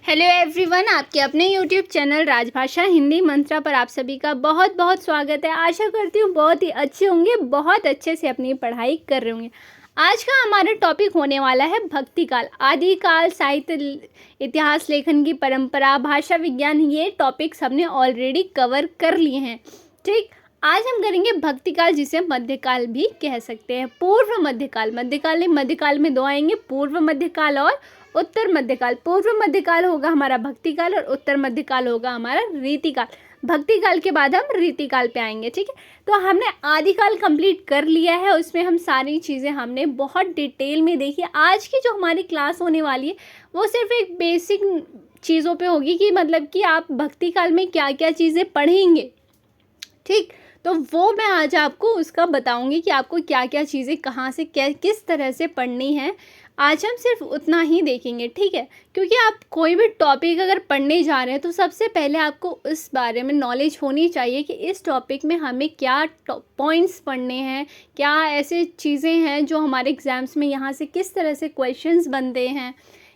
Hello everyone, आपके अपने YouTube channel राजभाषा हिंदी मंत्रा पर आप सभी का बहुत बहुत स्वागत है। आशा करती हूँ बहुत ही अच्छे होंगे, बहुत अच्छे से अपनी पढ़ाई कर रहे होंगे। आज का हमारा टॉपिक होने वाला है भक्ति काल, आदिकाल, साहित्य, इतिहास लेखन की परंपरा, भाषा विज्ञान। ये टॉपिक्स हमने ऑलरेडी कवर कर लिए हैं। ठीक, आज हम करेंगे भक्ति काल, जिसे मध्यकाल भी कह सकते हैं। पूर्व मध्यकाल, मध्यकाल में दो आएंगे, पूर्व मध्यकाल और उत्तर मध्यकाल। पूर्व मध्यकाल होगा हमारा भक्ति काल और उत्तर मध्यकाल होगा हमारा रीतिकाल। भक्ति काल के बाद हम रीतिकाल पे आएंगे। ठीक है, तो हमने आदिकाल कंप्लीट कर लिया है, उसमें हम सारी चीज़ें हमने बहुत डिटेल में देखी। आज की जो हमारी क्लास होने वाली है वो सिर्फ एक बेसिक चीज़ों पे होगी कि मतलब कि आप भक्ति काल में क्या क्या चीज़ें पढ़ेंगे। ठीक, तो वो मैं आज आपको उसका बताऊंगी कि आपको क्या क्या चीज़ें कहाँ से क्या किस तरह से पढ़नी है। आज हम सिर्फ उतना ही देखेंगे। ठीक है, क्योंकि आप कोई भी टॉपिक अगर पढ़ने जा रहे हैं तो सबसे पहले आपको इस बारे में नॉलेज होनी चाहिए कि इस टॉपिक में हमें क्या पॉइंट्स पढ़ने हैं, क्या ऐसे चीज़ें हैं जो हमारे एग्ज़ाम्स में यहाँ से किस तरह से क्वेश्चंस बनते हैं।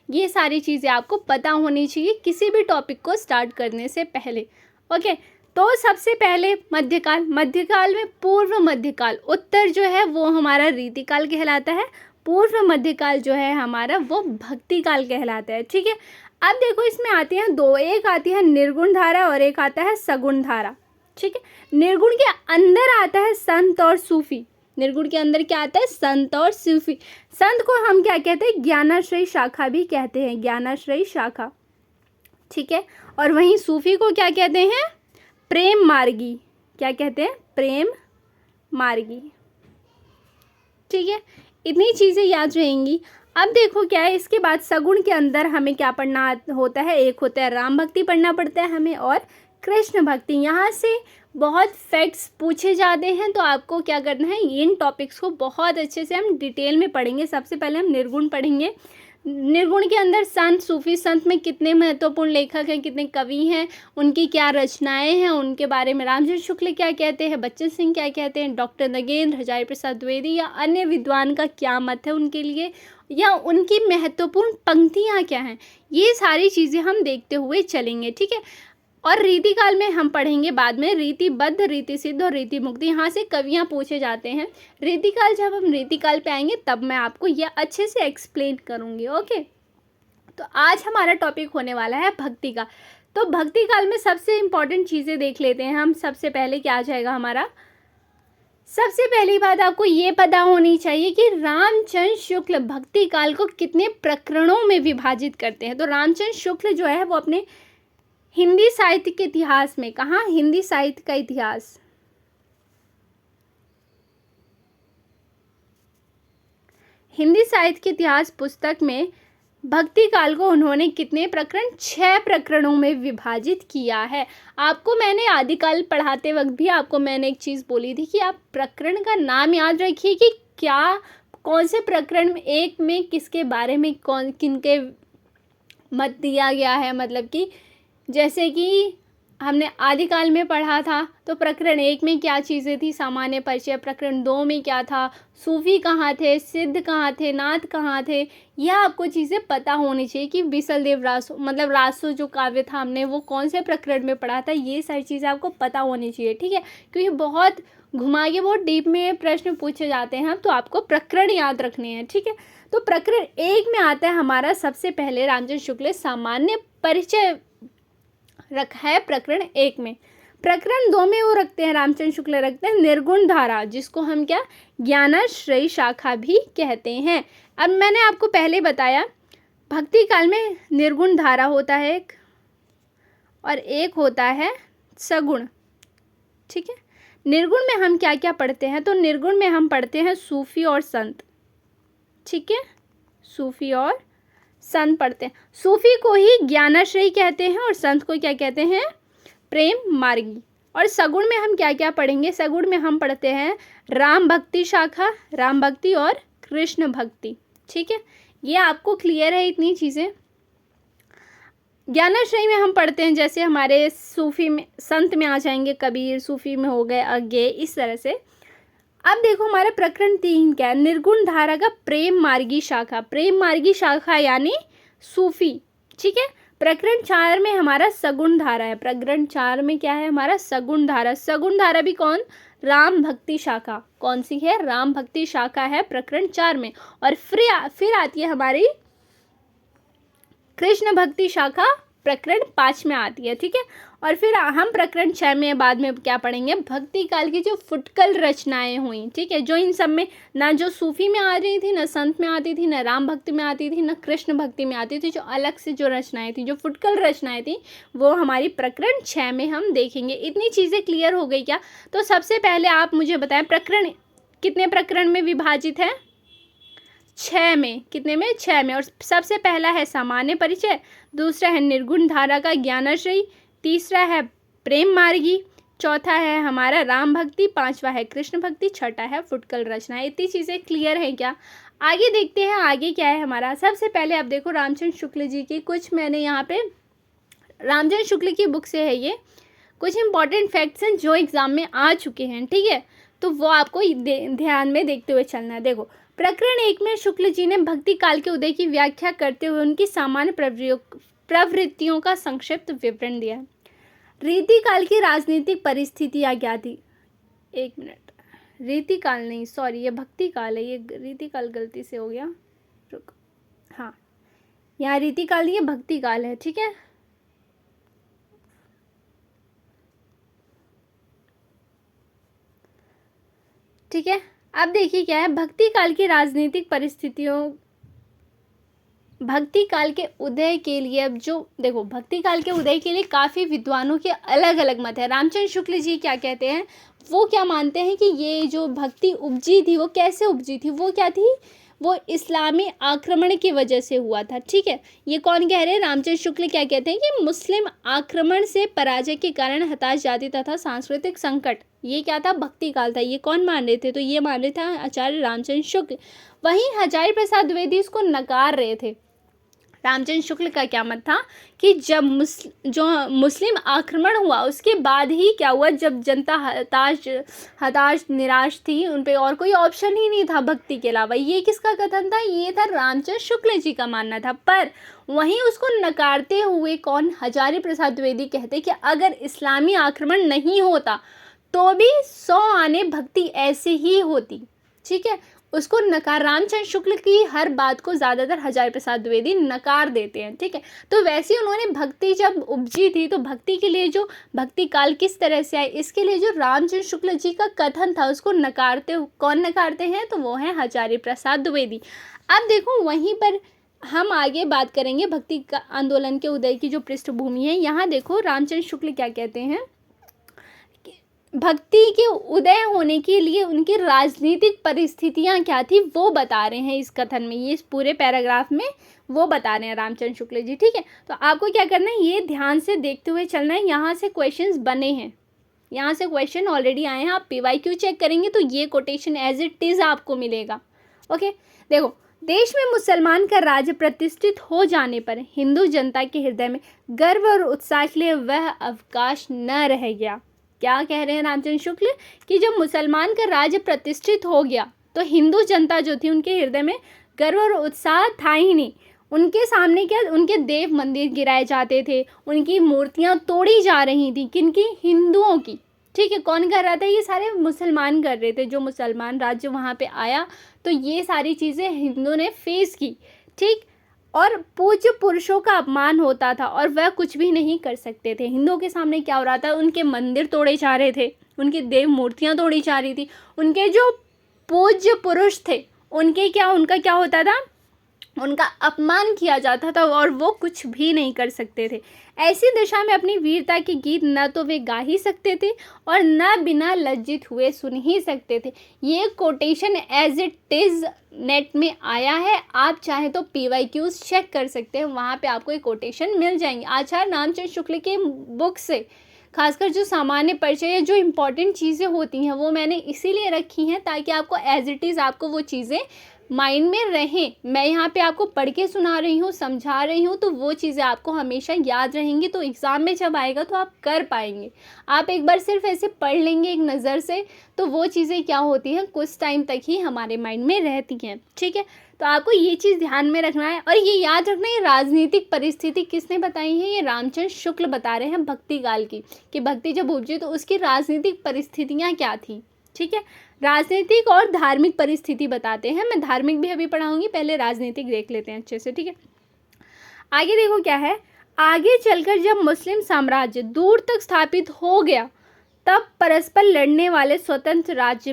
ये सारी चीज़ें आपको पता होनी चाहिए किसी भी टॉपिक को स्टार्ट करने से पहले। ओके, तो सबसे पहले मध्यकाल में पूर्व मध्यकाल, उत्तर जो है वो हमारा रीतिकाल कहलाता है, पूर्व मध्यकाल जो है हमारा वो भक्ति काल कहलाता है। ठीक है, अब देखो इसमें आती हैं दो, एक आती है निर्गुण धारा और एक आता है सगुण धारा। ठीक है, निर्गुण के अंदर आता है संत और सूफी। निर्गुण के अंदर क्या आता है? संत और सूफी। संत को हम क्या कहते हैं? ज्ञानाश्रयी शाखा भी कहते हैं, ज्ञानाश्रयी शाखा। ठीक है, और वहीं सूफी को क्या कहते हैं? प्रेम मार्गी। क्या कहते हैं? प्रेम मार्गी। ठीक है, इतनी चीज़ें याद रहेंगी। अब देखो क्या है, इसके बाद सगुण के अंदर हमें क्या पढ़ना होता है? एक होता है राम भक्ति पढ़ना पड़ता है हमें, और कृष्ण भक्ति। यहाँ से बहुत फैक्ट्स पूछे जाते हैं, तो आपको क्या करना है, इन टॉपिक्स को बहुत अच्छे से हम डिटेल में पढ़ेंगे। सबसे पहले हम निर्गुण पढ़ेंगे। निर्गुण के अंदर संत, सूफी। संत में कितने महत्वपूर्ण लेखक हैं, कितने कवि हैं, उनकी क्या रचनाएं हैं, उनके बारे में रामचंद्र शुक्ल क्या कहते हैं, बच्चन सिंह क्या कहते हैं, डॉक्टर नगेंद्र, हजारी प्रसाद द्विवेदी या अन्य विद्वान का क्या मत है उनके लिए, या उनकी महत्वपूर्ण पंक्तियाँ क्या हैं। ये सारी चीज़ें हम देखते हुए चलेंगे। ठीक है, और रीतिकाल में हम पढ़ेंगे बाद में रीतिबद्ध, रीति सिद्ध और रीति मुक्ति। यहाँ से कवियाँ पूछे जाते हैं। रीतिकाल, जब हम रीतिकाल पे आएंगे तब मैं आपको ये अच्छे से एक्सप्लेन करूँगी। ओके, तो आज हमारा टॉपिक होने वाला है भक्ति का। तो भक्ति काल में सबसे इम्पॉर्टेंट चीज़ें देख लेते हैं हम। सबसे पहले क्या आ जाएगा हमारा? सबसे पहली बात आपको ये पता होनी चाहिए कि रामचंद्र शुक्ल भक्ति काल को कितने प्रकरणों में विभाजित करते हैं। तो रामचंद्र शुक्ल जो है वो अपने हिंदी साहित्य के इतिहास में, कहाँ? हिंदी साहित्य का इतिहास, हिंदी साहित्य के इतिहास पुस्तक में भक्ति काल को उन्होंने कितने प्रकरण? 6 प्रकरणों में विभाजित किया है। आपको मैंने आदिकाल पढ़ाते वक्त भी आपको मैंने एक चीज़ बोली थी कि आप प्रकरण का नाम याद रखिए कि क्या, कौन से प्रकरण में, एक में किसके बारे में कौन किनके मत दिया गया है। मतलब कि जैसे कि हमने आदिकाल में पढ़ा था तो प्रकरण 1 में क्या चीज़ें थी? सामान्य परिचय। प्रकरण 2 में क्या था? सूफी कहाँ थे, सिद्ध कहाँ थे, नाथ कहाँ थे। यह आपको चीज़ें पता होनी चाहिए कि बिसलदेव रासो, मतलब रासो जो काव्य था हमने वो कौन से प्रकरण में पढ़ा था। ये सारी चीज़ें आपको पता होनी चाहिए। ठीक है, क्योंकि बहुत घुमा के बहुत डीप में प्रश्न पूछे जाते हैं, तो आपको प्रकरण याद रखने हैं। ठीक है, तो प्रकरण 1 में आता है हमारा सबसे पहले रामचंद्र शुक्ल सामान्य परिचय रखा है प्रकरण 1 में। प्रकरण 2 में वो रखते हैं, रामचंद्र शुक्ल रखते हैं निर्गुण धारा, जिसको हम क्या? ज्ञानाश्रयी शाखा भी कहते हैं। अब मैंने आपको पहले बताया भक्ति काल में निर्गुण धारा होता है एक, और एक होता है सगुण। ठीक है, निर्गुण में हम क्या क्या पढ़ते हैं? तो निर्गुण में हम पढ़ते हैं सूफी और संत। ठीक है, सूफी और संत पढ़ते हैं। सूफी को ही ज्ञानाश्रयी कहते हैं और संत को क्या कहते हैं? प्रेम मार्गी। और सगुण में हम क्या क्या पढ़ेंगे? सगुण में हम पढ़ते हैं राम भक्ति शाखा, राम भक्ति और कृष्ण भक्ति। ठीक है, ये आपको क्लियर है इतनी चीज़ें। ज्ञानाश्रयी में हम पढ़ते हैं, जैसे हमारे सूफी में, संत में आ जाएंगे कबीर, सूफी में हो गए अज्ञे, इस तरह से। अब देखो हमारा प्रकरण 3 क्या है? निर्गुण धारा का प्रेम मार्गी शाखा। प्रेम मार्गी शाखा यानी सूफी। ठीक है, प्रकरण 4 में हमारा सगुण धारा है। प्रकरण 4 में क्या है हमारा? सगुण धारा। सगुण धारा भी कौन? राम भक्ति शाखा। कौन सी है? राम भक्ति शाखा है प्रकरण 4 में। और फिर आती है हमारी कृष्ण भक्ति शाखा, प्रकरण 5 में आती है। ठीक है। और फिर हम प्रकरण 6 में बाद में क्या पढ़ेंगे? भक्ति काल की जो फुटकल रचनाएं हुई, ठीक है, जो इन सब में ना जो सूफी में आ रही थी, ना संत में आती थी, ना राम भक्ति में आती थी, ना कृष्ण भक्ति में आती थी, जो अलग से जो रचनाएं थी, जो फुटकल रचनाएं थी, वो हमारी प्रकरण 6 में हम देखेंगे। इतनी चीज़ें क्लियर हो गई क्या? तो सबसे पहले आप मुझे बताएं, प्रकरण कितने प्रकरण में विभाजित है? 6 में। कितने में? 6 में। और सबसे पहला है सामान्य परिचय, दूसरा है निर्गुण धारा का ज्ञानाश्रयी, तीसरा है प्रेम मार्गी, चौथा है हमारा राम भक्ति, पांचवा है कृष्ण भक्ति, छठा है फुटकल रचना। इतनी चीज़ें क्लियर हैं क्या? आगे देखते हैं आगे क्या है हमारा। सबसे पहले आप देखो रामचंद्र शुक्ल जी की कुछ, मैंने यहाँ पे रामचंद्र शुक्ल की बुक से है ये, कुछ इंपॉर्टेंट फैक्ट्स हैं जो एग्जाम में आ चुके हैं। ठीक है, तो वो आपको ध्यान में देखते हुए चलना है। देखो प्रकरण 1 में शुक्ल जी ने भक्ति काल के उदय की व्याख्या करते हुए उनकी सामान्य प्रवृत्तियों का संक्षिप्त विवरण दिया। रीति काल की राजनीतिक परिस्थितियाँ क्या थी? एक मिनट, रीति काल नहीं, सॉरी, ये भक्ति काल है, ये रीति काल गलती से हो गया, रुको, हाँ यहाँ रीति काल नहीं, ये भक्ति काल है। ठीक है, ठीक है। अब देखिए क्या है, भक्ति काल की राजनीतिक परिस्थितियों, भक्ति काल के उदय के लिए, अब जो देखो भक्ति काल के उदय के लिए काफ़ी विद्वानों के अलग अलग मत है। रामचंद्र शुक्ल जी क्या कहते हैं, वो क्या मानते हैं कि ये जो भक्ति उपजी थी वो कैसे उपजी थी? वो क्या थी? वो इस्लामी आक्रमण की वजह से हुआ था। ठीक है, ये कौन कह रहे हैं? रामचंद्र शुक्ल क्या कहते हैं कि मुस्लिम आक्रमण से पराजय के कारण हताश जाति तथा सांस्कृतिक संकट, ये क्या था? भक्ति काल था। ये कौन मान रहे थे? तो ये मान रहे थे आचार्य रामचंद्र शुक्ल। वहीं हजारी प्रसाद द्विवेदी इसको नकार रहे थे। रामचंद्र शुक्ल का क्या मत था कि जब मुस्लिम आक्रमण हुआ उसके बाद ही क्या हुआ, जब जनता हताश निराश थी, उन पे और कोई ऑप्शन ही नहीं था भक्ति के अलावा। ये किसका कथन था? ये था रामचंद्र शुक्ल जी का मानना था। पर वहीं उसको नकारते हुए कौन? हजारी प्रसाद द्विवेदी कहते कि अगर इस्लामी आक्रमण नहीं होता तो भी 100 आने भक्ति ऐसे ही होती। ठीक है, उसको नकार, रामचंद्र शुक्ल की हर बात को ज़्यादातर हजारी प्रसाद द्विवेदी नकार देते हैं। ठीक है, तो वैसे ही उन्होंने भक्ति जब उपजी थी तो भक्ति के लिए जो भक्ति काल किस तरह से आए, इसके लिए जो रामचंद्र शुक्ल जी का कथन था उसको नकारते, कौन नकारते हैं? तो वो हैं हजारी प्रसाद द्विवेदी। अब देखो वहीं पर हम आगे बात करेंगे भक्ति का आंदोलन के उदय की जो पृष्ठभूमि है। यहाँ देखो रामचंद्र शुक्ल क्या कहते हैं, भक्ति के उदय होने के लिए उनकी राजनीतिक परिस्थितियां क्या थी वो बता रहे हैं इस कथन में, ये इस पूरे पैराग्राफ में वो बता रहे हैं रामचंद्र शुक्ल जी। ठीक है, तो आपको क्या करना है, ये ध्यान से देखते हुए चलना है। यहाँ से क्वेश्चंस बने हैं, यहाँ से क्वेश्चन ऑलरेडी आए हैं। आप PYQ चेक करेंगे तो ये कोटेशन एज इट इज़ आपको मिलेगा। ओके, देखो देश में मुसलमान का राज्य प्रतिष्ठित हो जाने पर हिंदू जनता के हृदय में गर्व और उत्साह के लिए वह अवकाश न रह गया। क्या कह रहे हैं रामचंद्र शुक्ल कि जब मुसलमान का राज्य प्रतिष्ठित हो गया तो हिंदू जनता जो थी उनके हृदय में गर्व और उत्साह था ही नहीं। उनके सामने क्या, उनके देव मंदिर गिराए जाते थे, उनकी मूर्तियां तोड़ी जा रही थी। किनकी? हिंदुओं की। ठीक है, कौन कर रहा था? ये सारे मुसलमान कर रहे थे। जो मुसलमान राज्य वहाँ पे आया तो ये सारी चीज़ें हिंदुओं ने फेस की। ठीक, और पूज्य पुरुषों का अपमान होता था और वह कुछ भी नहीं कर सकते थे। हिंदुओं के सामने क्या हो रहा था? उनके मंदिर तोड़े जा रहे थे, उनकी देव मूर्तियाँ तोड़ी जा रही थी, उनके जो पूज्य पुरुष थे उनका क्या होता था? उनका अपमान किया जाता था और वो कुछ भी नहीं कर सकते थे। ऐसी दिशा में अपनी वीरता के गीत न तो वे गा ही सकते थे और न बिना लज्जित हुए सुन ही सकते थे। ये quotation as it is net में आया है, आप चाहे तो PYQs चेक कर सकते हैं, वहाँ पे आपको एक कोटेशन मिल जाएंगे आचार्य रामचंद्र शुक्ल के बुक से। खासकर जो सामान्य परिचय या जो इम्पॉर्टेंट चीज़ें होती हैं वो मैंने इसीलिए रखी हैं ताकि आपको एज इट इज़ आपको वो चीज़ें माइंड में रहें। मैं यहाँ पे आपको पढ़ के सुना रही हूँ, समझा रही हूँ, तो वो चीज़ें आपको हमेशा याद रहेंगी। तो एग्ज़ाम में जब आएगा तो आप कर पाएंगे। आप एक बार सिर्फ ऐसे पढ़ लेंगे एक नज़र से तो वो चीज़ें क्या होती हैं, कुछ टाइम तक ही हमारे माइंड में रहती हैं। ठीक है, तो आपको ये चीज़ ध्यान में रखना है और ये याद रखना है, ये राजनीतिक परिस्थिति किसने बताई है, ये रामचंद्र शुक्ल बता रहे हैं भक्ति काल की, कि भक्ति जब उपजी तो उसकी राजनीतिक परिस्थितियाँ क्या थी। ठीक है, राजनीतिक और धार्मिक परिस्थिति बताते हैं, मैं धार्मिक भी अभी पढ़ाऊंगी, पहले राजनीतिक देख लेते हैं अच्छे से। ठीक है, आगे देखो क्या है, आगे चलकर जब मुस्लिम साम्राज्य दूर तक स्थापित हो गया तब परस्पर लड़ने वाले स्वतंत्र राज्य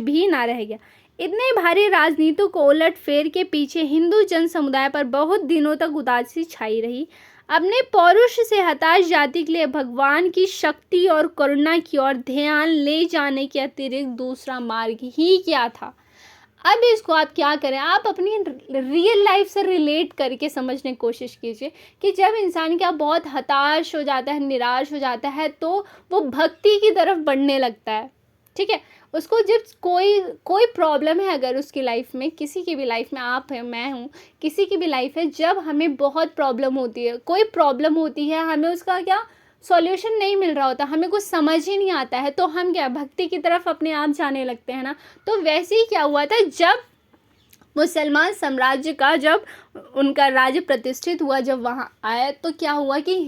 भी ना रह गया। इतने भारी राजनीतियों को उलट फेर के पीछे हिंदू जन समुदाय पर बहुत दिनों तक उदासी छाई रही। अपने पौरुष से हताश जाति के लिए भगवान की शक्ति और करुणा की ओर ध्यान ले जाने के अतिरिक्त दूसरा मार्ग ही क्या था। अब इसको आप क्या करें, आप अपनी रियल लाइफ से रिलेट करके समझने की कोशिश कीजिए कि जब इंसान क्या बहुत हताश हो जाता है, निराश हो जाता है, तो वो भक्ति की तरफ बढ़ने लगता है। ठीक है, उसको जब कोई प्रॉब्लम है अगर उसकी लाइफ में, किसी की भी लाइफ में, आप हैं, मैं हूँ, किसी की भी लाइफ है, जब हमें बहुत प्रॉब्लम होती है, कोई प्रॉब्लम होती है, हमें उसका क्या सॉल्यूशन नहीं मिल रहा होता, हमें कुछ समझ ही नहीं आता है, तो हम क्या भक्ति की तरफ अपने आप जाने लगते हैं ना। तो वैसे ही क्या हुआ था, जब मुसलमान साम्राज्य का जब उनका राज्य प्रतिष्ठित हुआ, जब वहाँ आया, तो क्या हुआ कि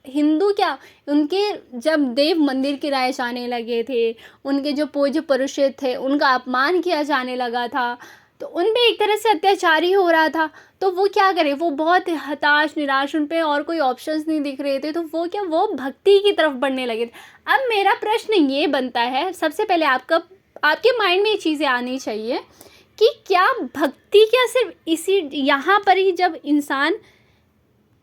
हिंदू क्या, उनके जब देव मंदिर किराए जाने लगे थे, उनके जो पूज्य पुरुष थे उनका अपमान किया जाने लगा था, तो उन पे एक तरह से अत्याचारी हो रहा था। तो वो क्या करे, वो बहुत हताश निराश, उन पे और कोई ऑप्शंस नहीं दिख रहे थे, तो वो भक्ति की तरफ बढ़ने लगे थे। अब मेरा प्रश्न ये बनता है, सबसे पहले आपके माइंड में ये चीज़ें आनी चाहिए कि क्या भक्ति क्या सिर्फ इसी यहाँ पर ही, जब इंसान,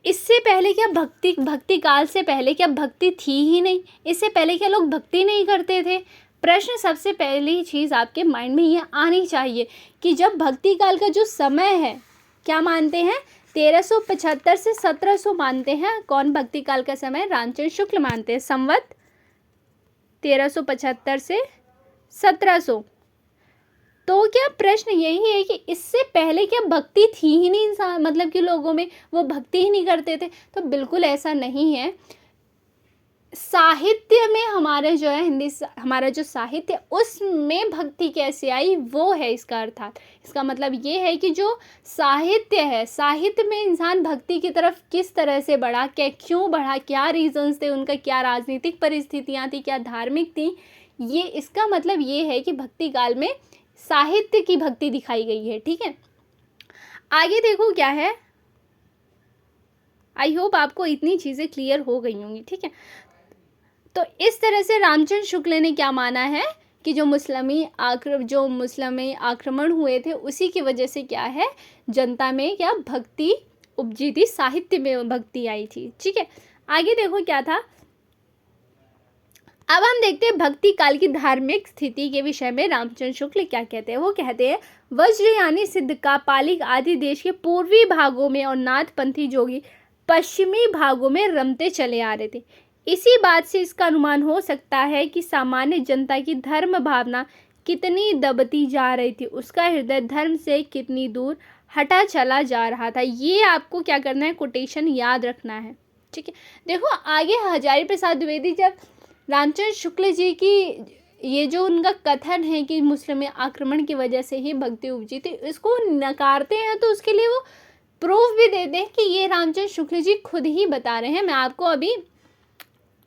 इससे पहले क्या भक्ति काल से पहले क्या भक्ति थी ही नहीं, इससे पहले क्या लोग भक्ति नहीं करते थे। प्रश्न सबसे पहली चीज़ आपके माइंड में ये आनी चाहिए कि जब भक्ति काल का जो समय है, क्या मानते हैं 1375 से 1700 मानते हैं, कौन भक्ति काल का समय, रामचंद्र शुक्ल मानते हैं, संवत 1375 से 1700। तो क्या प्रश्न यही है कि इससे पहले क्या भक्ति थी ही नहीं इंसान, मतलब कि लोगों में वो भक्ति ही नहीं करते थे। तो बिल्कुल ऐसा नहीं है। साहित्य में हमारे जो है हमारा जो साहित्य, उसमें भक्ति कैसे आई, वो है इसका अर्थात। इसका मतलब ये है कि जो साहित्य है, साहित्य में इंसान भक्ति की तरफ किस तरह से बढ़ा, क्यों बढ़ा, क्या रीजंस थे उनका, क्या राजनीतिक परिस्थितियाँ थी, क्या धार्मिक थी, ये इसका मतलब ये है कि भक्ति काल में साहित्य की भक्ति दिखाई गई है। ठीक है, आगे देखो क्या है। आई होप आपको इतनी चीज़ें क्लियर हो गई होंगी। ठीक है, तो इस तरह से रामचंद्र शुक्ल ने क्या माना है कि जो मुस्लिमी आक्रमण हुए थे, उसी की वजह से क्या है, जनता में क्या भक्ति उपजी थी, साहित्य में भक्ति आई थी। ठीक है, आगे देखो क्या था। अब हम देखते हैं भक्ति काल की धार्मिक स्थिति के विषय में रामचंद्र शुक्ल क्या कहते हैं। वो कहते हैं, वज्र यानी सिद्ध का पालिक आदि देश के पूर्वी भागों में और नाथपंथी जोगी पश्चिमी भागों में रमते चले आ रहे थे। इसी बात से इसका अनुमान हो सकता है कि सामान्य जनता की धर्म भावना कितनी दबती जा रही थी, उसका हृदय धर्म से कितनी दूर हटा चला जा रहा था। ये आपको क्या करना है, कोटेशन याद रखना है। ठीक है, देखो आगे हजारी प्रसाद द्विवेदी जब रामचंद्र शुक्ल जी की ये जो उनका कथन है कि मुस्लिम आक्रमण की वजह से ही भक्ति उपजी थी, इसको नकारते हैं, तो उसके लिए वो प्रूफ भी देते हैं कि ये रामचंद्र शुक्ल जी खुद ही बता रहे हैं। मैं आपको अभी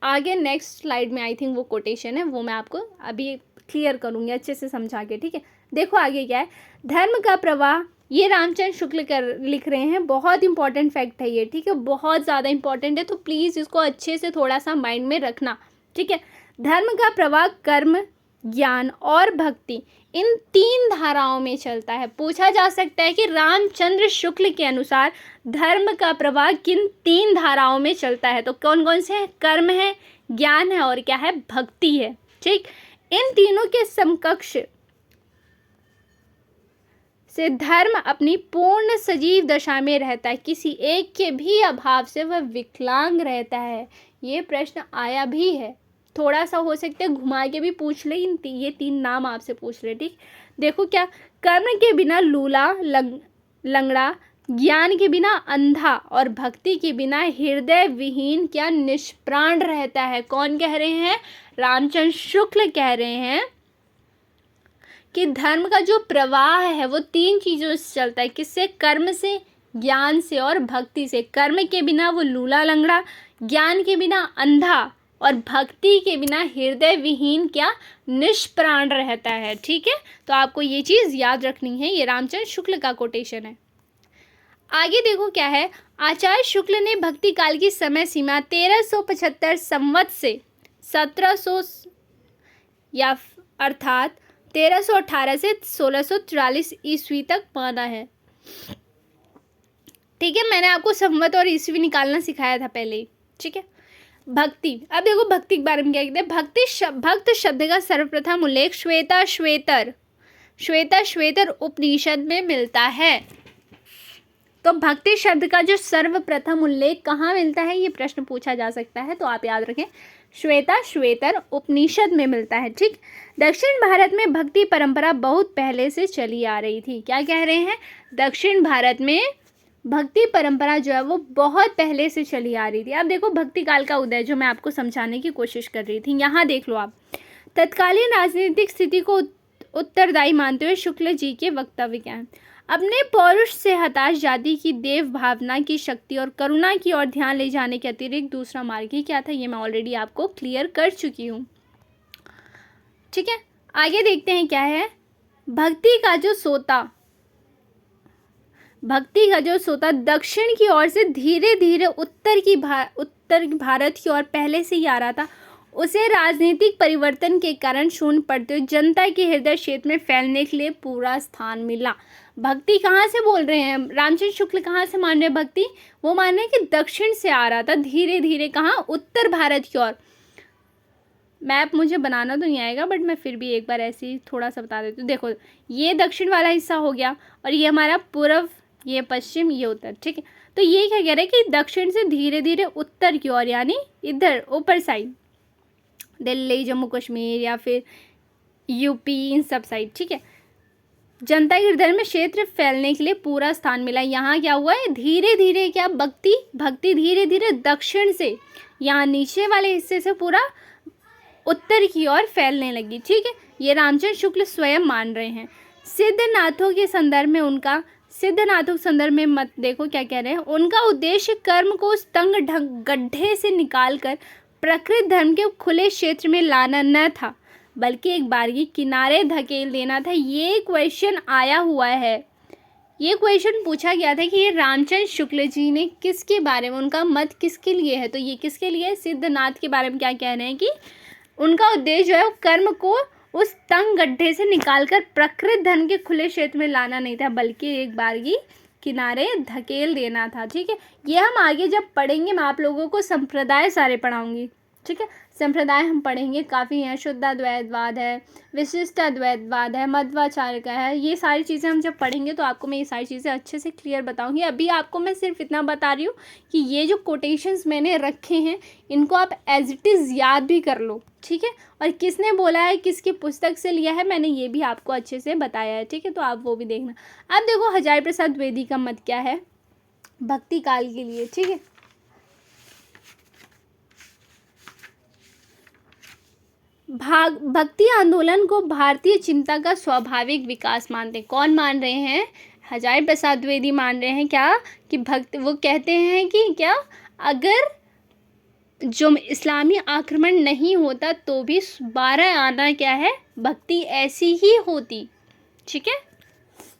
आगे नेक्स्ट स्लाइड में, आई थिंक वो कोटेशन है, वो मैं आपको अभी क्लियर करूँगी अच्छे से समझा के। ठीक है, देखो आगे क्या है। धर्म का प्रवाह, ये रामचंद्र शुक्ल लिख रहे हैं, बहुत इंपॉर्टेंट फैक्ट है ये। ठीक है, बहुत ज़्यादा इंपॉर्टेंट है, तो प्लीज़ इसको अच्छे से थोड़ा सा माइंड में रखना। ठीक है, धर्म का प्रवाह कर्म, ज्ञान और भक्ति, इन तीन धाराओं में चलता है। पूछा जा सकता है कि रामचंद्र शुक्ल के अनुसार धर्म का प्रवाह किन तीन धाराओं में चलता है, तो कौन कौन से हैं, कर्म है, ज्ञान है और क्या है, भक्ति है। ठीक, इन तीनों के समकक्ष से धर्म अपनी पूर्ण सजीव दशा में रहता है, किसी एक के भी अभाव से वह विकलांग रहता है। ये प्रश्न आया भी है, थोड़ा सा हो सकता है घुमा के भी पूछ ले, ये तीन नाम आपसे पूछ ले। ठीक, देखो क्या, कर्म के बिना लूला लंगड़ा, ज्ञान के बिना अंधा और भक्ति के बिना हृदय विहीन क्या निष्प्राण रहता है। कौन कह रहे हैं, रामचंद्र शुक्ल कह रहे हैं कि धर्म का जो प्रवाह है वो 3 चीज़ों से चलता है। किससे? कर्म से, ज्ञान से और भक्ति से। कर्म के बिना वो लूला लंगड़ा, ज्ञान के बिना अंधा और भक्ति के बिना हृदय विहीन क्या? निष्प्राण रहता है। ठीक है, तो आपको ये चीज़ याद रखनी है। ये रामचंद्र शुक्ल का कोटेशन है। आगे देखो क्या है। आचार्य शुक्ल ने भक्ति काल की समय सीमा 1375 संवत से 1700 या अर्थात 1318 से 1644 ईस्वी तक माना है। ठीक है, मैंने आपको संवत और ईस्वी निकालना सिखाया था पहले ही। ठीक है, भक्ति। अब देखो भक्ति के बारे में क्या कहते हैं। भक्त शब्द का सर्वप्रथम उल्लेख श्वेता श्वेतर उपनिषद में मिलता है। तो भक्ति शब्द का जो सर्वप्रथम उल्लेख कहाँ मिलता है, ये प्रश्न पूछा जा सकता है, तो आप याद रखें श्वेता श्वेतर उपनिषद में मिलता है। ठीक, दक्षिण भारत में भक्ति परंपरा बहुत पहले से चली आ रही थी। क्या कह रहे हैं? दक्षिण भारत में भक्ति परंपरा जो है वो बहुत पहले से चली आ रही थी। अब देखो भक्ति काल का उदय जो मैं आपको समझाने की कोशिश कर रही थी, यहाँ देख लो आप। तत्कालीन राजनीतिक स्थिति को उत्तरदायी मानते हुए शुक्ल जी के वक्तव्य क्या है? अपने पौरुष से हताश जाति की देव भावना की शक्ति और करुणा की ओर ध्यान ले जाने के अतिरिक्त दूसरा मार्ग ही क्या था, ये मैं ऑलरेडी आपको क्लियर कर चुकी हूँ। ठीक है, आगे देखते हैं क्या है। भक्ति का जो सोता दक्षिण की ओर से धीरे धीरे उत्तर भारत की ओर पहले से ही आ रहा था, उसे राजनीतिक परिवर्तन के कारण शून्य पड़ते हुए जनता के हृदय क्षेत्र में फैलने के लिए पूरा स्थान मिला। भक्ति कहाँ से बोल रहे हैं? रामचंद्र शुक्ल कहाँ से मान रहे हैं भक्ति? वो मान रहे हैं कि दक्षिण से आ रहा था धीरे धीरे, कहाँ? उत्तर भारत की ओर। मैप मुझे बनाना तो नहीं आएगा, बट मैं फिर भी एक बार ऐसे ही थोड़ा सा बता देती हूँ। देखो ये दक्षिण वाला हिस्सा हो गया और ये हमारा पूर्व, ये पश्चिम, ये उत्तर। ठीक है, तो ये क्या कह रहे हैं कि दक्षिण से धीरे धीरे उत्तर की ओर, यानी इधर ऊपर साइड, दिल्ली, जम्मू कश्मीर या फिर यूपी, इन सब साइड। ठीक है, जनता के हृदय में क्षेत्र फैलने के लिए पूरा स्थान मिला। यहाँ क्या हुआ है? धीरे धीरे क्या? भक्ति धीरे धीरे दक्षिण से, यहाँ नीचे वाले हिस्से से पूरा उत्तर की ओर फैलने लगी। ठीक है, ये रामचंद्र शुक्ल स्वयं मान रहे हैं। सिद्धनाथों के संदर्भ में मत देखो क्या कह रहे हैं। उनका उद्देश्य कर्म को उस तंग गड्ढे से निकालकर प्रकृत धर्म के खुले क्षेत्र में लाना न था, बल्कि एक बारगी किनारे धकेल देना था। ये क्वेश्चन आया हुआ है, ये क्वेश्चन पूछा गया था कि ये रामचंद्र शुक्ल जी ने किसके बारे में, उनका मत किसके लिए है? तो ये किसके लिए है? सिद्धनाथ के बारे में क्या कह रहे हैं कि उनका उद्देश्य जो है वो कर्म को उस तंग गड्ढे से निकालकर प्रकृत धर्म के खुले क्षेत्र में लाना नहीं था, बल्कि एक बारगी किनारे धकेल देना था। ठीक है, ये हम आगे जब पढ़ेंगे मैं आप लोगों को संप्रदाय सारे पढ़ाऊंगी। ठीक है, संप्रदाय हम पढ़ेंगे, काफ़ी हैं। शुद्धाद्वैतवाद है, विशिष्टाद्वैतवाद है, मध्वाचार्य का है। ये सारी चीज़ें हम जब पढ़ेंगे तो आपको मैं ये सारी चीज़ें अच्छे से क्लियर बताऊंगी। अभी आपको मैं सिर्फ इतना बता रही हूँ कि ये जो कोटेशंस मैंने रखे हैं इनको आप एज इट इज़ याद भी कर लो। ठीक है, और किसने बोला है, किसकी पुस्तक से लिया है, मैंने ये भी आपको अच्छे से बताया है। ठीक है, तो आप वो भी देखना। अब देखो हजारी प्रसाद द्विवेदी का मत क्या है भक्ति काल के लिए। ठीक है, भक्ति आंदोलन को भारतीय चिंता का स्वाभाविक विकास मानते हैं। कौन मान रहे हैं? हजारी प्रसाद द्विवेदी मान रहे हैं क्या कि वो कहते हैं कि क्या अगर जो इस्लामी आक्रमण नहीं होता तो भी 12 आना क्या है? भक्ति ऐसी ही होती। ठीक है,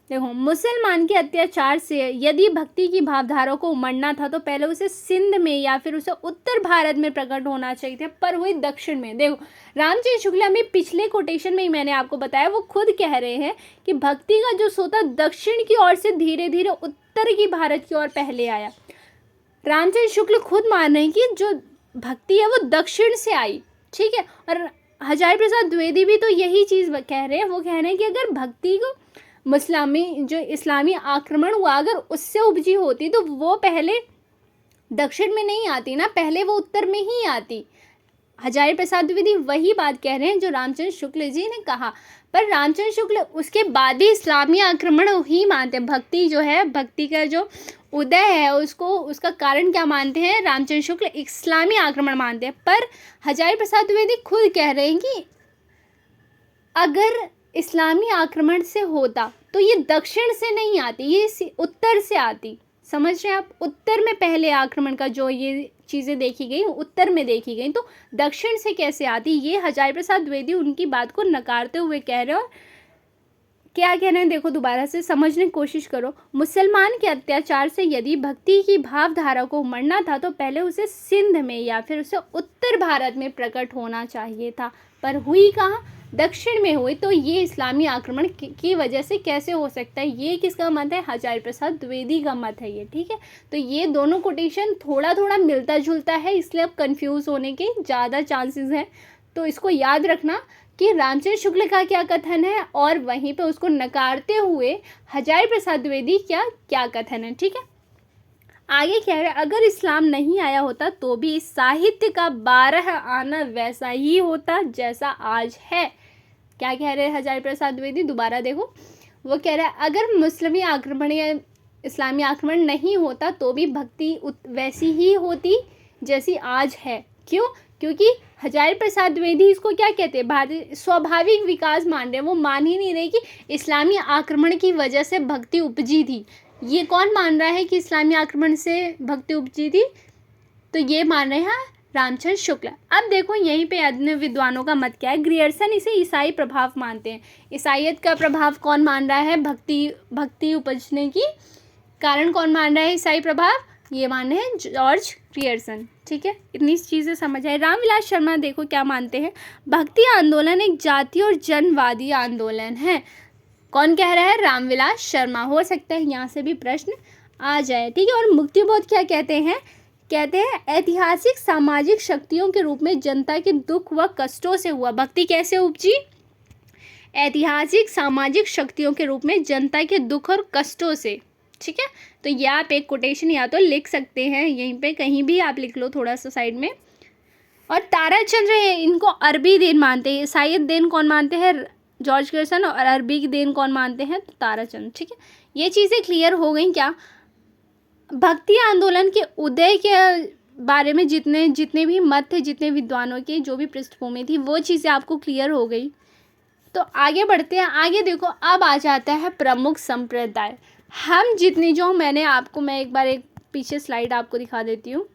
देखो मुसलमान के अत्याचार से यदि भक्ति की भावधारा को उमड़ना था तो पहले उसे सिंध में या फिर उसे उत्तर भारत में प्रकट होना चाहिए था, पर हुई दक्षिण में। देखो रामचंद्र शुक्ला में पिछले कोटेशन में ही मैंने आपको बताया, वो खुद कह रहे हैं कि भक्ति का जो सोता दक्षिण की ओर से धीरे धीरे उत्तर की भारत की ओर पहले आया। रामचंद्र शुक्ल खुद मान रहे हैं कि जो भक्ति है वो दक्षिण से आई। ठीक है, और हजारी प्रसाद द्विवेदी भी तो यही चीज़ कह रहे हैं। वो कह रहे हैं कि अगर भक्ति को जो इस्लामी आक्रमण हुआ अगर उससे उपजी होती तो वो पहले दक्षिण में नहीं आती ना, पहले वो उत्तर में ही आती। हजारी प्रसाद द्विवेदी वही बात कह रहे हैं जो रामचंद्र शुक्ल जी ने कहा, पर रामचंद्र शुक्ल उसके बाद भी इस्लामी आक्रमण ही मानते हैं। भक्ति जो है, भक्ति का जो उदय है उसका कारण क्या मानते हैं? रामचंद्र शुक्ल इस्लामी आक्रमण मानते हैं। पर हजारी प्रसाद द्विवेदी खुद कह रहे हैं कि अगर इस्लामी आक्रमण से होता तो ये दक्षिण से नहीं आती, ये उत्तर से आती। समझ रहे हैं आप? उत्तर में पहले आक्रमण का जो ये चीज़ें देखी गई उत्तर में देखी गई, तो दक्षिण से कैसे आती? ये हजारी प्रसाद द्विवेदी उनकी बात को नकारते हुए कह रहे हो। क्या कह रहे हैं देखो, दोबारा से समझने की कोशिश करो। मुसलमान के अत्याचार से यदि भक्ति की भावधारा को उमड़ना था तो पहले उसे सिंध में या फिर उसे उत्तर भारत में प्रकट होना चाहिए था, पर हुई कहाँ? दक्षिण में हुई। तो ये इस्लामी आक्रमण की वजह से कैसे हो सकता है? ये किसका मत है? हजारी प्रसाद द्विवेदी का मत है ये, ठीक है। तो ये दोनों कोटेशन थोड़ा थोड़ा मिलता जुलता है, इसलिए अब कंफ्यूज होने के ज़्यादा चांसेस हैं। तो इसको याद रखना कि रामचंद्र शुक्ल का क्या कथन है और वहीं पे उसको नकारते हुए हजारी प्रसाद द्विवेदी क्या कथन है, ठीक है। आगे कह रहे हैं, अगर इस्लाम नहीं आया होता तो भी इस साहित्य का 12 आना वैसा ही होता जैसा आज है। क्या कह रहे हैं हजारी प्रसाद द्विवेदी? दोबारा देखो, वो कह रहा है अगर मुस्लिमी आक्रमण या इस्लामी आक्रमण नहीं होता तो भी भक्ति वैसी ही होती जैसी आज है। क्यों? क्योंकि हजारी प्रसाद द्विवेदी इसको क्या कहते हैं? भारतीय स्वाभाविक विकास मान रहे हैं। वो मान ही नहीं रहे कि इस्लामी आक्रमण की वजह से भक्ति उपजी थी। ये कौन मान रहा है कि इस्लामी आक्रमण से भक्ति उपजी थी? तो ये मान रहे हैं रामचंद्र शुक्ल। अब देखो यहीं पे अन्य विद्वानों का मत क्या है। ग्रियर्सन इसे ईसाई प्रभाव मानते हैं। ईसाइयत का प्रभाव कौन मान रहा है? भक्ति उपजने की कारण कौन मान रहा है ईसाई प्रभाव? ये मान रहे हैं जॉर्ज ग्रियर्सन, ठीक है। इतनी चीज़ें समझ आए। रामविलास शर्मा देखो क्या मानते हैं, भक्ति आंदोलन एक जातीय और जनवादी आंदोलन है। कौन कह रहा है? रामविलास शर्मा। हो सकता है यहाँ से भी प्रश्न आ जाए, ठीक है। और मुक्तिबोध क्या कहते हैं? कहते हैं ऐतिहासिक सामाजिक शक्तियों के रूप में जनता के दुख व कष्टों से हुआ। भक्ति कैसे उपजी? ऐतिहासिक सामाजिक शक्तियों के रूप में जनता के दुख और कष्टों से, ठीक है। तो ये आप एक कोटेशन या तो लिख सकते हैं, यहीं पे कहीं भी आप लिख लो थोड़ा सा साइड में। और ताराचंद्र इनको अरबी देन मानते हैं। ईसाइयत देन कौन मानते हैं? George Grierson. और अरबी की देन कौन मानते हैं? तो ताराचंद्र, ठीक है। ये चीज़ें क्लियर हो गई क्या? भक्ति आंदोलन के उदय के बारे में जितने भी मत थे, जितने विद्वानों की जो भी पृष्ठभूमि थी, वो चीज़ें आपको क्लियर हो गई। तो आगे बढ़ते हैं। आगे देखो, अब आ जाता है प्रमुख संप्रदाय। हम जितनी जो मैं एक बार एक पीछे स्लाइड आपको दिखा देती हूँ।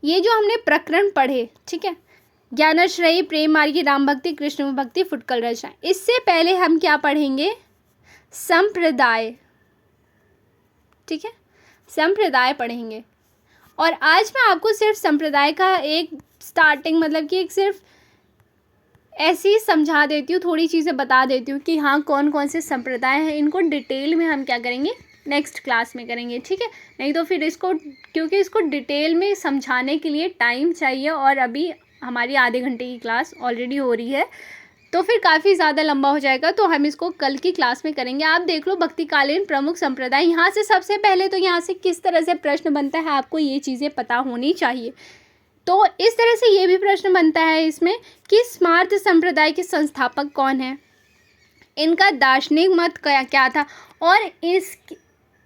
ये जो हमने प्रकरण पढ़े, ठीक है, ज्ञानाश्रयी, प्रेम मार्गी, राम भक्ति, कृष्ण भक्ति, फुटकल रचना, इससे पहले हम क्या पढ़ेंगे? संप्रदाय, ठीक है, संप्रदाय पढ़ेंगे। और आज मैं आपको सिर्फ संप्रदाय का एक स्टार्टिंग मतलब कि एक सिर्फ ऐसे ही समझा देती हूँ, थोड़ी चीज़ें बता देती हूँ कि हाँ कौन कौन से संप्रदाय हैं। इनको डिटेल में हम क्या करेंगे? नेक्स्ट क्लास में करेंगे, ठीक है। नहीं तो फिर क्योंकि इसको डिटेल में समझाने के लिए टाइम चाहिए और अभी हमारी आधे घंटे की क्लास ऑलरेडी हो रही है, तो फिर काफ़ी ज़्यादा लंबा हो जाएगा। तो हम इसको कल की क्लास में करेंगे। आप देख लो भक्तिकालीन प्रमुख संप्रदाय। यहाँ से सबसे पहले तो यहाँ से किस तरह से प्रश्न बनता है आपको ये चीज़ें पता होनी चाहिए। तो इस तरह से ये भी प्रश्न बनता है इसमें कि स्मार्त संप्रदाय के संस्थापक कौन है, इनका दार्शनिक मत क्या था, और इस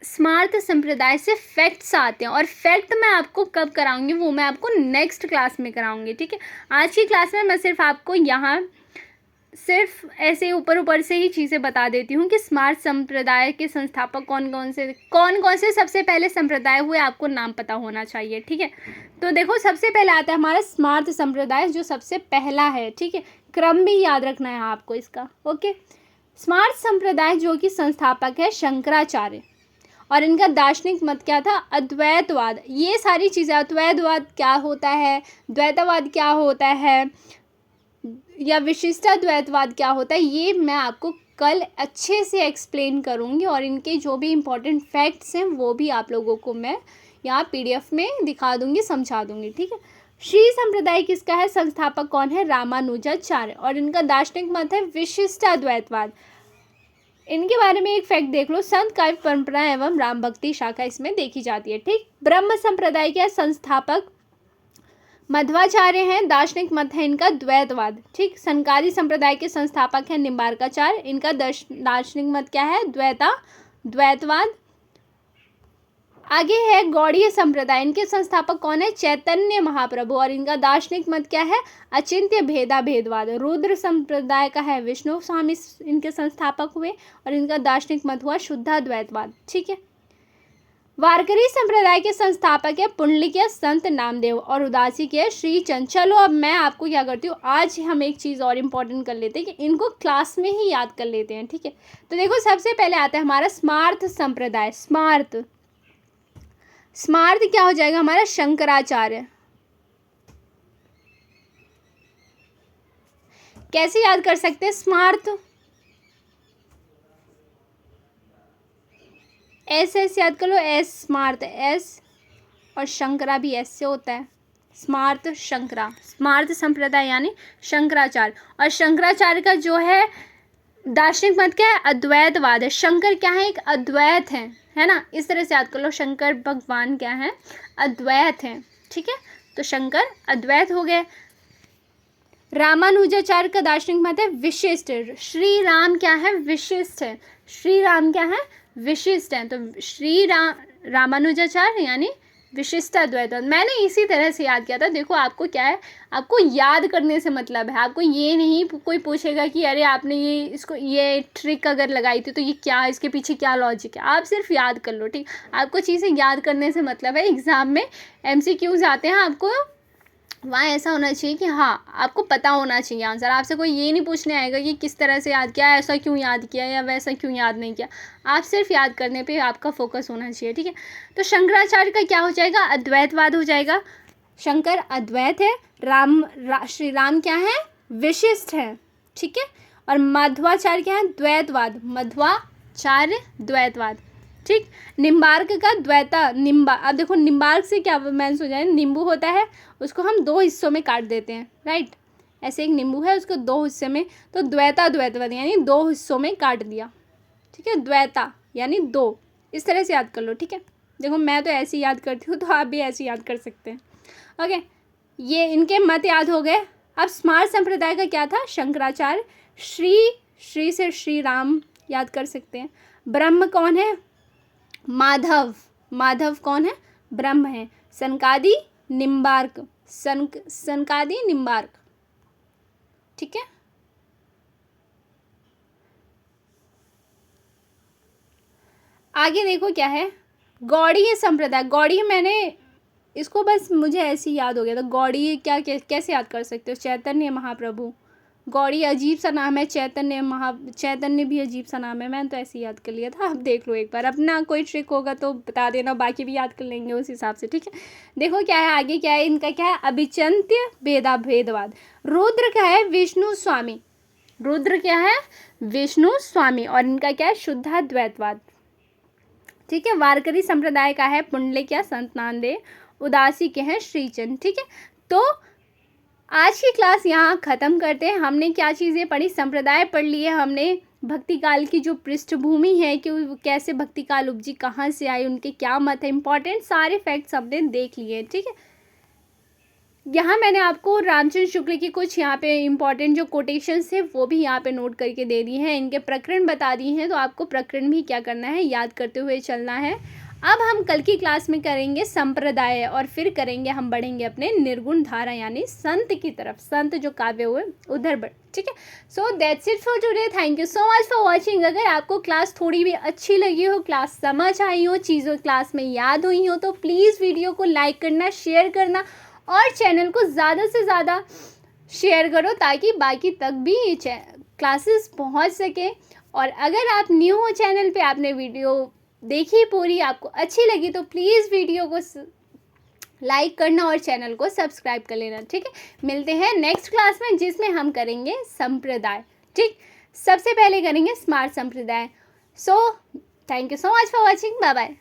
स्मार्त संप्रदाय से फैक्ट्स आते हैं। और फैक्ट मैं आपको कब कराऊंगी वो मैं आपको नेक्स्ट क्लास में कराऊंगी, ठीक है। आज की क्लास में मैं सिर्फ आपको यहाँ सिर्फ ऐसे ऊपर से ही चीज़ें बता देती हूँ कि स्मार्त संप्रदाय के संस्थापक कौन कौन से सबसे पहले संप्रदाय हुए, आपको नाम पता होना चाहिए, ठीक है। तो देखो सबसे पहले आता है हमारा स्मार्त संप्रदाय, जो सबसे पहला है, ठीक है। क्रम भी याद रखना है आपको इसका, ओके। स्मार्त संप्रदाय जो कि संस्थापक है शंकराचार्य, और इनका दार्शनिक मत क्या था? अद्वैतवाद। ये सारी चीज़ें, अद्वैतवाद क्या होता है, द्वैतवाद क्या होता है, या विशिष्टाद्वैतवाद क्या होता है, ये मैं आपको कल अच्छे से एक्सप्लेन करूँगी। और इनके जो भी इम्पोर्टेंट फैक्ट्स हैं वो भी आप लोगों को मैं यहाँ PDF में दिखा दूँगी, समझा दूँगी, ठीक है। श्री संप्रदाय किसका है? संस्थापक कौन है? रामानुजाचार्य, और इनका दार्शनिक मत है विशिष्टाद्वैतवाद। इनके बारे में एक फैक्ट देख लो, संत काव्य परंपरा एवं राम भक्ति शाखा इसमें देखी जाती है, ठीक। ब्रह्म संप्रदाय के संस्थापक मध्वाचार्य हैं, दार्शनिक मत है इनका द्वैतवाद, ठीक। संकारी संप्रदाय के संस्थापक हैं निम्बार्काचार्य, इनका दार्शनिक मत क्या है? द्वैतवाद। आगे है गौड़ीय संप्रदाय। इनके संस्थापक कौन है? चैतन्य महाप्रभु। और इनका दार्शनिक मत क्या है? अचिंत्य भेदा भेदवाद। रुद्र संप्रदाय का है विष्णु स्वामी, इनके संस्थापक हुए, और इनका दार्शनिक मत हुआ शुद्धाद्वैतवाद। ठीक है। वारकरी संप्रदाय के संस्थापक है पुंडलिक संत नामदेव, और उदासी के श्री चंद। चलो अब मैं आपको क्या करती हूँ, आज हम एक चीज़ और इम्पोर्टेंट कर लेते हैं कि इनको क्लास में ही याद कर लेते हैं। ठीक है। तो देखो सबसे पहले आता है हमारा स्मार्त संप्रदाय। स्मार्त क्या हो जाएगा हमारा? शंकराचार्य। कैसे याद कर सकते हैं स्मार्त? एस याद कर लो, एस स्मार्त, एस, और शंकरा भी एस से होता है। स्मार्त शंकरा, स्मार्त संप्रदाय यानी शंकराचार्य। और शंकराचार्य का जो है दार्शनिक मत क्या है? अद्वैतवाद है। शंकर क्या है? एक अद्वैत है ना। इस तरह से याद कर लो, शंकर भगवान क्या है? अद्वैत है। ठीक है। तो शंकर अद्वैत हो गए। रामानुजाचार्य का दार्शनिक मत है विशिष्ट। श्री राम क्या है? विशिष्ट है। श्री राम क्या है? विशिष्ट है। तो श्री रामानुजाचार्य यानी विशिष्ट अद्वैत। मैंने इसी तरह से याद किया था। देखो आपको क्या है, आपको याद करने से मतलब है। आपको ये नहीं कोई पूछेगा कि अरे आपने ये ट्रिक अगर लगाई थी तो ये क्या, इसके पीछे क्या लॉजिक है। आप सिर्फ याद कर लो। ठीक। आपको चीज़ें याद करने से मतलब है। एग्ज़ाम में MCQs आते हैं, आपको वहाँ ऐसा होना चाहिए कि हाँ आपको पता होना चाहिए आंसर। आपसे कोई ये नहीं पूछने आएगा कि किस तरह से याद किया, ऐसा क्यों याद किया या वैसा क्यों याद नहीं किया। आप सिर्फ याद करने पे आपका फोकस होना चाहिए। ठीक है। तो शंकराचार्य का क्या हो जाएगा? अद्वैतवाद हो जाएगा। शंकर अद्वैत है। श्री राम क्या है? विशिष्ट है। ठीक है। और माधवाचार्य क्या है? द्वैतवाद। मध्वाचार्य द्वैतवाद। ठीक। निम्बार्क का द्वैता। अब देखो निम्बार्क से क्या मैंस हो जाए? नींबू होता है, उसको हम 2 हिस्सों में काट देते हैं, राइट। ऐसे एक नींबू है, उसको 2 हिस्से में, तो द्वैतवाद यानी 2 हिस्सों में काट दिया। ठीक है। द्वैता यानी 2। इस तरह से याद कर लो। ठीक है। देखो मैं तो ऐसे याद करती हूँ, तो आप भी ऐसे याद कर सकते हैं। ओके, ये इनके मत याद हो गए। अब स्मार्त संप्रदाय का क्या था? शंकराचार्य। श्री से श्री राम याद कर सकते हैं। ब्रह्म कौन है? माधव कौन है? ब्रह्म है। सनकादि निम्बार्क। सनकादि निम्बार्क। ठीक है। आगे देखो क्या है, गौड़ीय संप्रदाय। गौड़ीय मैंने इसको बस मुझे ऐसे ही याद हो गया था। गौड़ीय क्या कैसे याद कर सकते हो? चैतन्य महाप्रभु। गौड़ी अजीब सा नाम है। चैतन्य भी अजीब सा नाम है। मैंने तो ऐसे ही याद कर लिया था। आप देख लो एक बार, अपना कोई ट्रिक होगा तो बता देना, बाकी भी याद कर लेंगे उस हिसाब से। ठीक है। देखो क्या है आगे, क्या है इनका, क्या है? अभिचंत्य भेदवाद। रुद्र क्या है? विष्णु स्वामी। रुद्र क्या है? विष्णु स्वामी। और इनका क्या है? शुद्धाद्वैतवाद। ठीक है। वारकरी संप्रदाय का है पुंडलिक या संत नामदेव। उदासी के हैं श्रीचंद। ठीक है। तो आज की क्लास यहाँ ख़त्म करते हैं। हमने क्या चीज़ें पढ़ी? संप्रदाय पढ़ लिए हमने, भक्ति काल की जो पृष्ठभूमि है कि कैसे भक्ति काल उपजी, कहाँ से आई, उनके क्या मत है, इंपॉर्टेंट सारे फैक्ट्स हमने देख लिए। ठीक है। यहाँ मैंने आपको रामचंद्र शुक्ल की कुछ यहाँ पे इंपॉर्टेंट जो कोटेशंस थे वो भी यहाँ पे नोट करके दे दिए हैं। इनके प्रकरण बता दिए हैं, तो आपको प्रकरण भी क्या करना है? याद करते हुए चलना है। अब हम कल की क्लास में करेंगे संप्रदाय, और फिर करेंगे हम बढ़ेंगे अपने निर्गुण धारा यानी संत की तरफ। संत जो काव्य हुए उधर बढ़। ठीक है। So that's it for today. Thank you so much for watching. अगर आपको क्लास थोड़ी भी अच्छी लगी हो, क्लास समझ आई हो, चीज़ों क्लास में याद हुई हो, तो प्लीज़ वीडियो को लाइक करना, शेयर करना, और चैनल को ज़्यादा से ज़्यादा शेयर करो ताकि बाकी तक भी ये क्लासेस पहुंच सके। और अगर आप न्यू हो चैनल पे, आपने वीडियो देखी पूरी, आपको अच्छी लगी, तो प्लीज़ वीडियो को लाइक करना और चैनल को सब्सक्राइब कर लेना। ठीक है। मिलते हैं नेक्स्ट क्लास में जिसमें हम करेंगे संप्रदाय। ठीक। सबसे पहले करेंगे स्मार्त संप्रदाय। So thank you so much for watching. Bye bye.